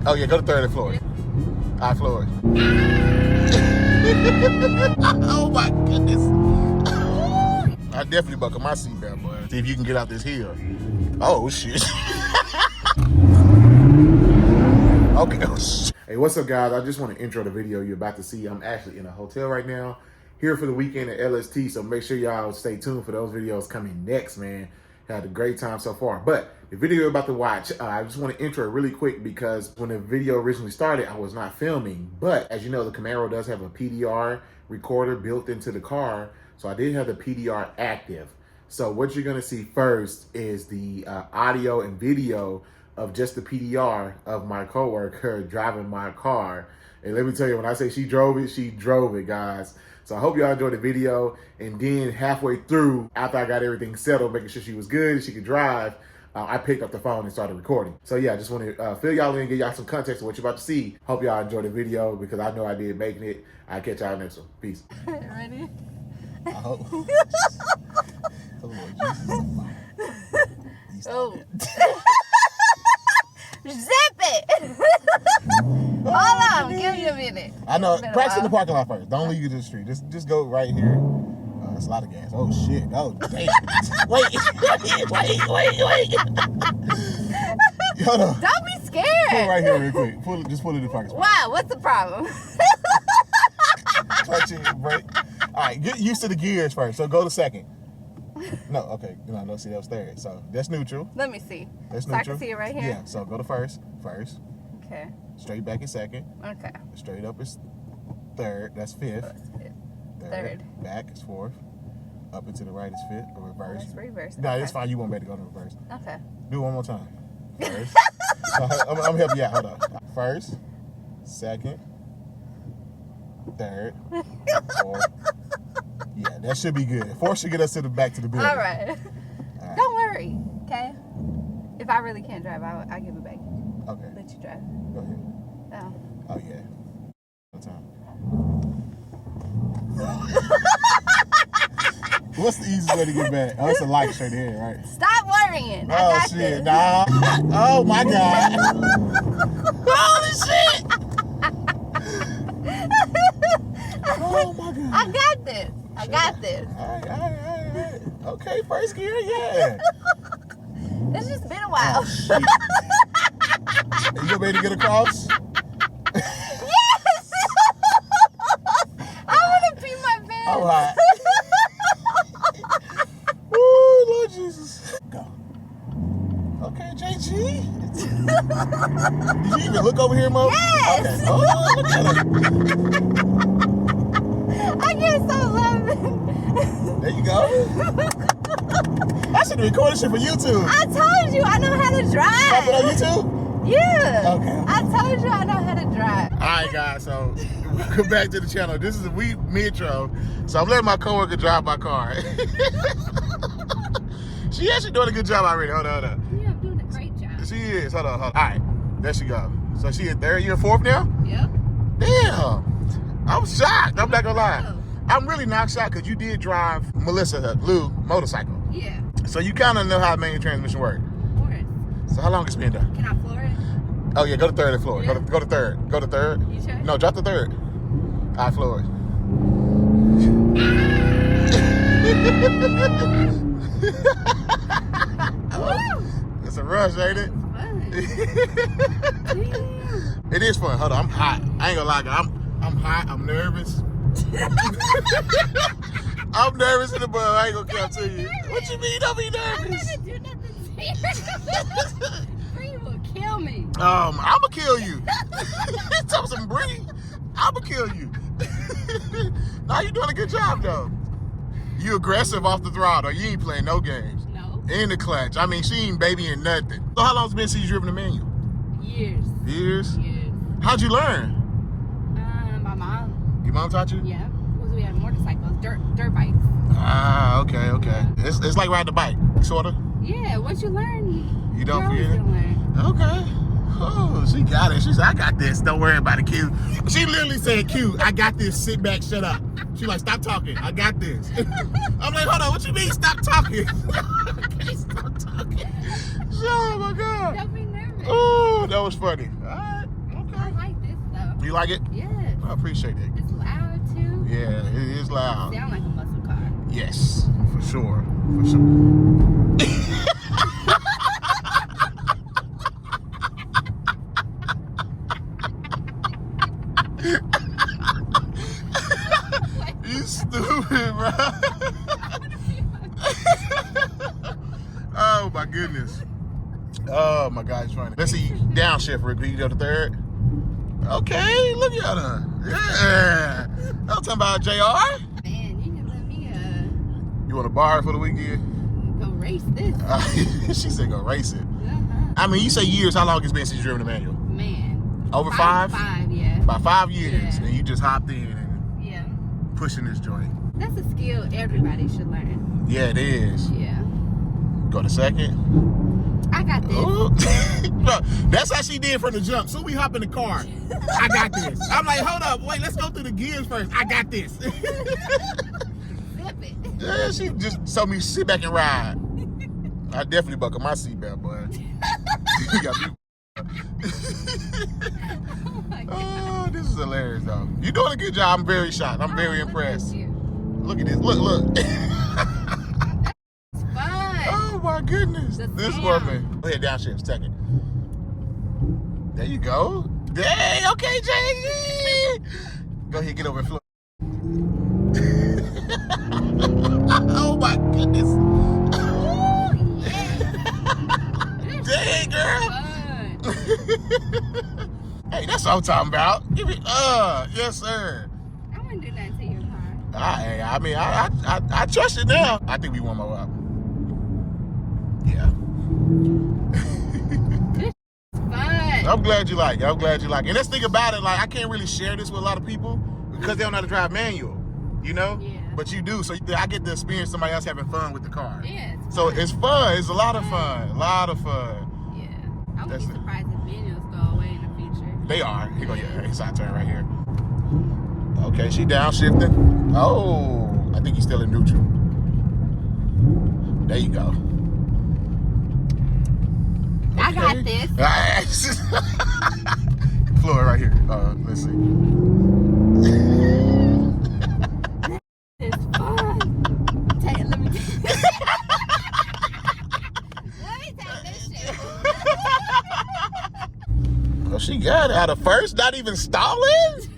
Oh yeah, go to third and Floyd. All right, Floyd. Oh my goodness. I definitely buckle my seatbelt, boy. See if you can get out this hill. Oh shit. Okay. Oh, shit. Hey, what's up, guys? I just want to intro the video you're about to see. I'm actually in a hotel right now, here for the weekend at LST. So make sure y'all stay tuned for those videos coming next, man. Had a great time so far. But the video you're about to watch, I just want to intro it really quick because when the video originally started, I was not filming. But as you know, the Camaro does have a PDR recorder built into the car. So I did have the PDR active. So what you're going to see first is the audio and video of just the PDR of my coworker driving my car. And let me tell you, when I say she drove it, guys. So I hope y'all enjoyed the video. And then halfway through, after I got everything settled, making sure she was good, she could drive, I picked up the phone and started recording. So yeah, I just want to fill y'all in, give y'all some context of what you're about to see. Hope y'all enjoyed the video because I know I did making it. I'll catch y'all next one. Peace. Ready? I hope. Oh, Jesus. Oh. Zip it! Hold on, give me a minute. I know. Practice in the parking lot first. Don't leave you to the street. Just go right here. That's a lot of gas. Oh shit. Oh damn. Wait. Hold on. Don't be scared. Pull it right here real quick. Just pull it in the parking spot. Wow, what's the problem? Touch it, brake. All right, get used to the gears first. So go to second. No, okay. No, see, that was third. So that's neutral. Let me see. That's so neutral. I can see it right here? Yeah, so go to first. Okay. Straight back is second. Okay. Straight up is third. That's fifth. That's fifth. Third. Back is fourth. Up and to the right is fifth. Or reverse. That's reverse. No, okay. it's fine. You won't be able to go to reverse. Okay. Do it one more time. First. I'm gonna help you out. Hold on. First. Second. Third. Fourth. Yeah, that should be good. Fourth should get us to the back to the building. All right. Don't worry, okay? If I really can't drive, I'll give it back. Okay. Let you drive. Go ahead. Oh. Oh, yeah. One time. What's the easiest way to get back? Oh, it's a light straight ahead, right? Stop worrying. I Oh, got shit. this. Nah. Oh, my God. Holy shit. Oh, my God. I got this. I got this. All right. Okay, first gear, yeah. It's just been a while. Oh, shit. You gonna be able to get across? Yes! I want to pee my pants. All right. Oh, Lord Jesus. Go. Okay, JG. Did you even look over here, Mo? Yes. Okay. Oh, look at her. I get so loving. There you go. I should have recorded shit for YouTube. I told you I know how to drive. Pop it on YouTube? Yeah. Okay. I told you I know how to drive. All right, guys. So welcome back to the channel. This is a metro. So I'm letting my coworker drive my car. She actually doing a good job already. Hold on. Yeah, I'm doing a great job. She is. Hold on. All right. There she go. So she in third, you in fourth now? Yep. Damn. I'm shocked. I'm not gonna lie. I'm really not shocked because you did drive Melissa Lou motorcycle. Yeah. So you kind of know how manual transmission works. Of course. So how long it's been done? Can I floor it? Oh yeah, go to third and Floyd. Yeah. Go to third. Go to third. You sure? No, drop the third. All right, Floyd. It's a rush, ain't it? It is fun. Hold on, I'm hot. I ain't gonna lie, guys. I'm hot. I'm nervous. I'm nervous in the butt. I ain't gonna cap to you. What you mean? Don't be nervous. I'm not gonna do nothing to you. Bree will kill me. I'ma kill you. Tell me some Bree. I'ma kill you. Nah, you doing a good job though. You aggressive off the throttle. You ain't playing no games. No. In the clutch. I mean, she ain't babying nothing. So how long it's been since you driven a manual? Years. Years? Years. How'd you learn? My mom. Your mom taught you? Yeah. We had motorcycles, dirt bikes. Ah, okay. It's like riding a bike, sorta. Yeah, once you learn, You don't you're always forget it? gonna learn. Okay. Oh, she got it. She said, I got this. Don't worry about it, Q. She literally said, Q, I got this. Sit back, shut up. She like, stop talking. I got this. I'm like, hold on. What you mean, stop talking? Okay, stop talking. Oh, my God. Don't be nervous. Oh, that was funny. All right. You like it? Yes. I appreciate it. It's loud too. Yeah, it is loud. Sound like a muscle car. Yes, for sure. For sure. You stupid, bro. Oh my goodness. Oh my God, it's funny. Let's see, downshift real quick. You go to third. Okay, look at her. Yeah. I'm talking about JR. Man, you can let me You want to borrow for the weekend? go race this. She said go race it. Uh-huh. I mean, you say years. How long it's been since you driven a manual? Man. Over five? 5, yeah. About 5 years. Yeah. And you just hopped in and Yeah. pushing this joint. That's a skill everybody should learn. Yeah, it is. Yeah. Go to second. I got this. Ooh. Look, that's how she did from the jump. So we hop in the car. I got this. I'm like, hold up, wait, let's go through the gears first. I got this. Flip it. Yeah, she just told me sit back and ride. I definitely buckle my seatbelt, boy. You got me. Oh my God. Oh, this is hilarious, though. You're doing a good job. I'm very shocked. I'm very impressed. Look at this. Look. It's fun. Oh my goodness. This woman. Go ahead, downshift, second. There you go. Dang, okay, Jay. Go ahead, get over and floor. Oh my goodness. Oh, yeah. Dang, girl. Fun. Hey, that's what I'm talking about. Give me, yes, sir. I wouldn't do that to your car. I mean, I trust it now. I think we warm her up. Yeah. Fun. I'm glad you like it. I'm glad you like it. And let's think about it. Like, I can't really share this with a lot of people because they don't know how to drive manual, you know? Yeah. But you do. So I get to experience somebody else having fun with the car. Yeah, it's So fun. it's fun. It's a lot of fun. A lot of fun. Yeah. I would That's be it. surprised if manuals go away in the future. They are. Here go, yeah, it's our turn right here. Okay, she downshifting. Oh, I think he's still in neutral. There you go. I got this. Floor right here. Let's see. It's fun. Let me take this shit. Well, she got it out of first, not even stalling.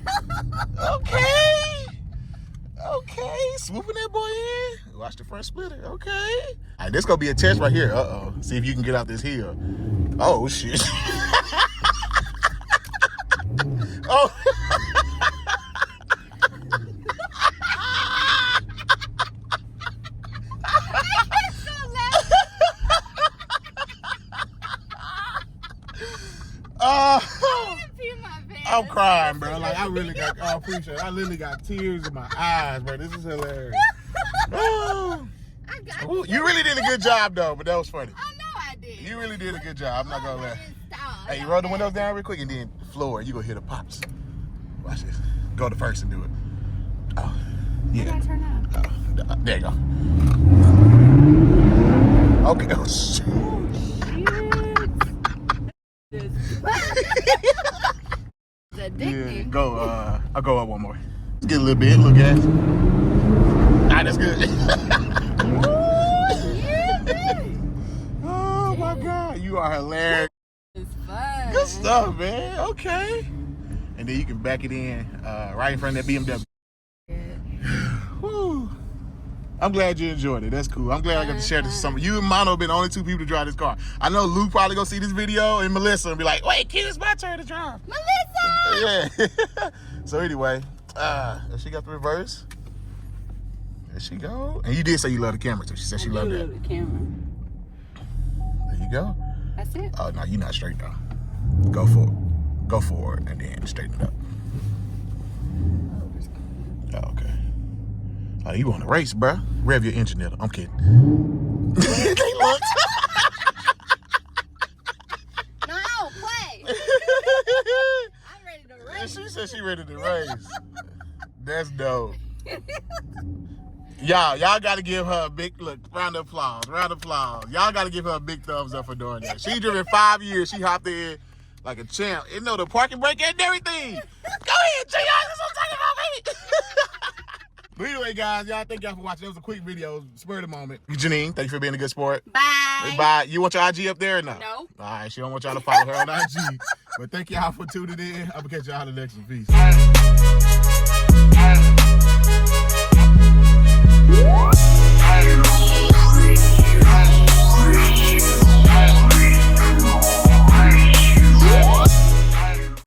Okay, swooping that boy in. Watch the front splitter. Okay. All right, this gonna be a test right here. Uh-oh. See if you can get out this hill. Oh shit. Oh. I'm crying, bro. Like, I appreciate it. I literally got tears in my eyes, bro. This is hilarious. Oh. I got Ooh, you really did a good job, though, but that was funny. I know I did. You really did a good job. I'm not gonna lie. Stop. Hey, you roll the windows down real quick and then floor. You gonna hear the pops. Watch this. Go to first and do it. Oh, yeah. How do I turn up? Oh, there you go. Okay. Oh, shit. It's addicting. Yeah, go. I'll go up one more. Let's get a little bit. Look at it. Ah, that's good. Oh my God, you are hilarious. It's fun. Good stuff, man. Okay. And then you can back it in right in front of that BMW. Whew. I'm glad you enjoyed it. That's cool. I'm glad I got to share this with somebody. You and Mono have been the only two people to drive this car. I know Luke probably gonna see this video and Melissa and be like, wait, kid, it's my turn to drive. Melissa! Yeah. So anyway, she got the reverse. There she go. And you did say you love the camera too. She said she loved that. The camera. There you go. That's it. Oh no, you're not straight though. Go for it. Go for it and then straighten it up. Oh, okay. Oh, you want to race, bruh? Rev your engine up. I'm kidding. They looked. No, play. I'm ready to race. She said she ready to race. That's dope. Y'all got to give her a big round of applause. Y'all got to give her a big thumbs up for doing that. She driven 5 years. She hopped in. like a champ. You know the parking brake and everything. Go ahead, Jay. That's what I'm talking about, baby. But anyway, guys, y'all, thank y'all for watching. It was a quick video, spur of the moment. Janine, thank you for being a good sport. Bye. Bye. You want your IG up there or no? No. All right, she don't want y'all to follow her on IG. But thank y'all for tuning in. I'm gonna catch y'all in the next one. Peace.